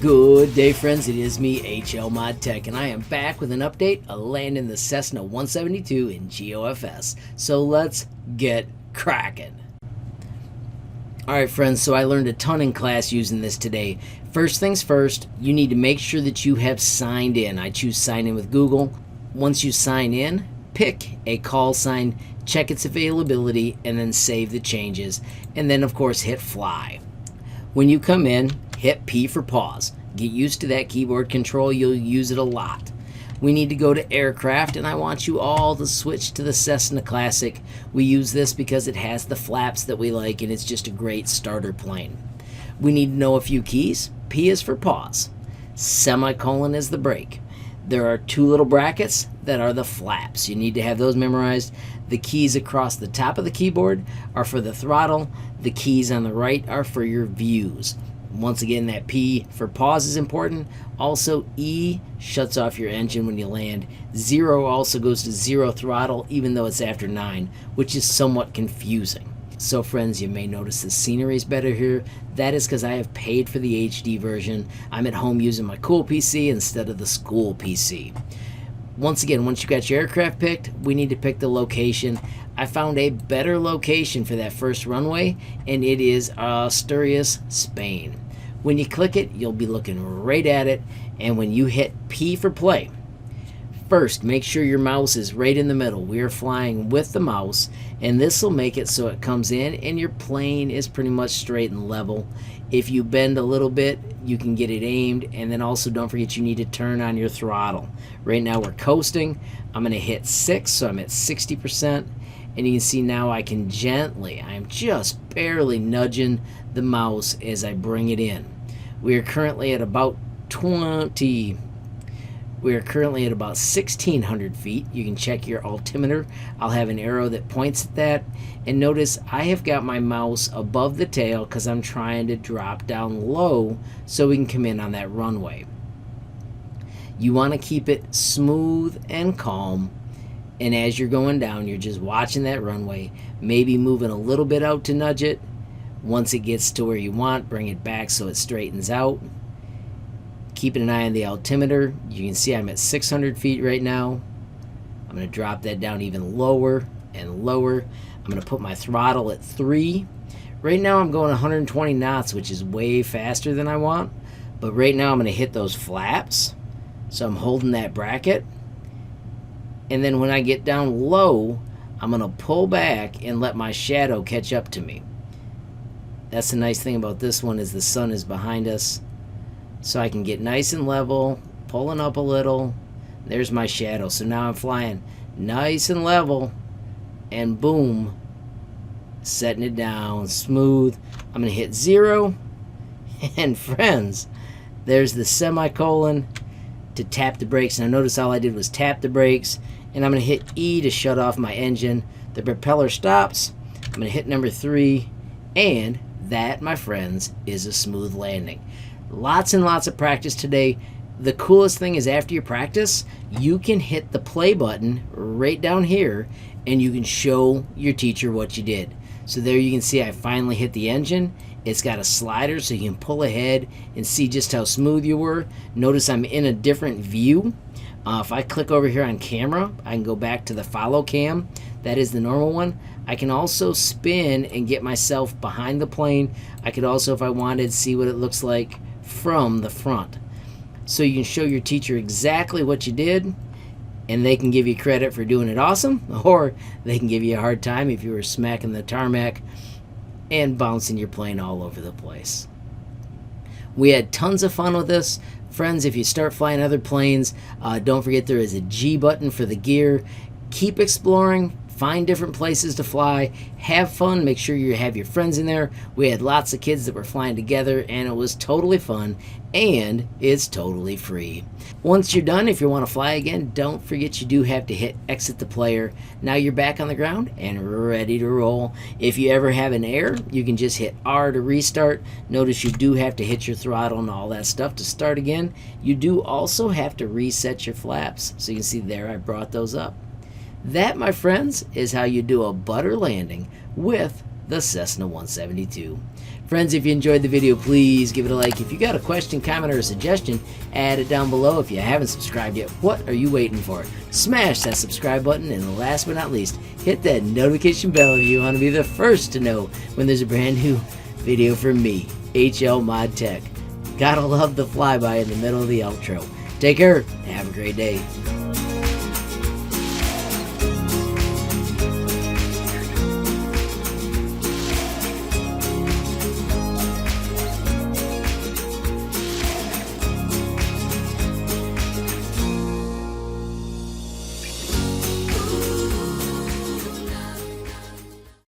Good day, friends. It is me, HLModTech, and I am back with an update of landing the Cessna 172 in GeoFS. So let's get cracking. Alright friends, so I learned a ton in class using this today. First things first, you need to make sure that you have signed in. I choose sign in with Google. Once you sign in, pick a call sign, check its availability, and then save the changes. And then of course hit fly. When you come in, hit P for pause. Get used to that keyboard control, you'll use it a lot. We need to go to aircraft, and I want you all to switch to the Cessna Classic. We use this because it has the flaps that we like, and it's just a great starter plane. We need to know a few keys. P is for pause. Semicolon is the brake. There are two little brackets that are the flaps. You need to have those memorized. The keys across the top of the keyboard are for the throttle. The keys on the right are for your views. Once again, that P for pause is important. Also, E shuts off your engine when you land. 0 also goes to 0 throttle, even though it's after 9, which is somewhat confusing. So friends, you may notice the scenery is better here. That is because I have paid for the HD version. I'm at home using my cool PC instead of the school PC. Once again, once you got your aircraft picked, we need to pick the location. I found a better location for that first runway, and it is Asturias, Spain. When you click it, you'll be looking right at it, and when you hit P for play, first make sure your mouse is right in the middle. We are flying with the mouse, and this will make it so it comes in and your plane is pretty much straight and level. If you bend a little bit, you can get it aimed, and then also don't forget you need to turn on your throttle. Right now we're coasting. I'm going to hit 6, so I'm at 60%, and you can see now I can gently, I'm just barely nudging the mouse as I bring it in. We are currently at about 1,600 feet. You can check your altimeter. I'll have an arrow that points at that. And notice I have got my mouse above the tail because I'm trying to drop down low so we can come in on that runway. You want to keep it smooth and calm. And as you're going down, you're just watching that runway, maybe moving a little bit out to nudge it. Once it gets to where you want, bring it back so it straightens out. Keeping an eye on the altimeter. You can see I'm at 600 feet right now. I'm going to drop that down even lower and lower. I'm going to put my throttle at 3. Right now I'm going 120 knots, which is way faster than I want. But right now I'm going to hit those flaps. So I'm holding that bracket. And then when I get down low, I'm going to pull back and let my shadow catch up to me. That's the nice thing about this one is the sun is behind us. So I can get nice and level, pulling up a little. There's my shadow. So now I'm flying nice and level, and boom, setting it down smooth. I'm going to hit 0, and friends, there's the semicolon to tap the brakes. Now notice all I did was tap the brakes, and I'm going to hit E to shut off my engine. The propeller stops. I'm going to hit number 3, and that, my friends, is a smooth landing. Lots and lots of practice today. The coolest thing is after you practice, you can hit the play button right down here and you can show your teacher what you did. So there you can see I finally hit the engine. It's got a slider so you can pull ahead and see just how smooth you were. Notice I'm in a different view. If I click over here on camera, I can go back to the follow cam. That is the normal one. I can also spin and get myself behind the plane. I could also, if I wanted, see what it looks like from the front. So you can show your teacher exactly what you did, and they can give you credit for doing it awesome, or they can give you a hard time if you were smacking the tarmac and bouncing your plane all over the place. We had tons of fun with this. Friends, if you start flying other planes, don't forget there is a G button for the gear. Keep exploring. Find different places to fly. Have fun. Make sure you have your friends in there. We had lots of kids that were flying together, and it was totally fun, and it's totally free. Once you're done, if you want to fly again, don't forget you do have to hit exit the player. Now you're back on the ground and ready to roll. If you ever have an error, you can just hit R to restart. Notice you do have to hit your throttle and all that stuff to start again. You do also have to reset your flaps. So you can see there I brought those up. That, my friends, is how you do a butter landing with the Cessna 172. Friends, if you enjoyed the video, please give it a like. If you got a question, comment, or a suggestion, add it down below. If you haven't subscribed yet, what are you waiting for? Smash that subscribe button, and last but not least, hit that notification bell if you want to be the first to know when there's a brand new video from me, HLModTech. Gotta love the flyby in the middle of the outro. Take care and have a great day.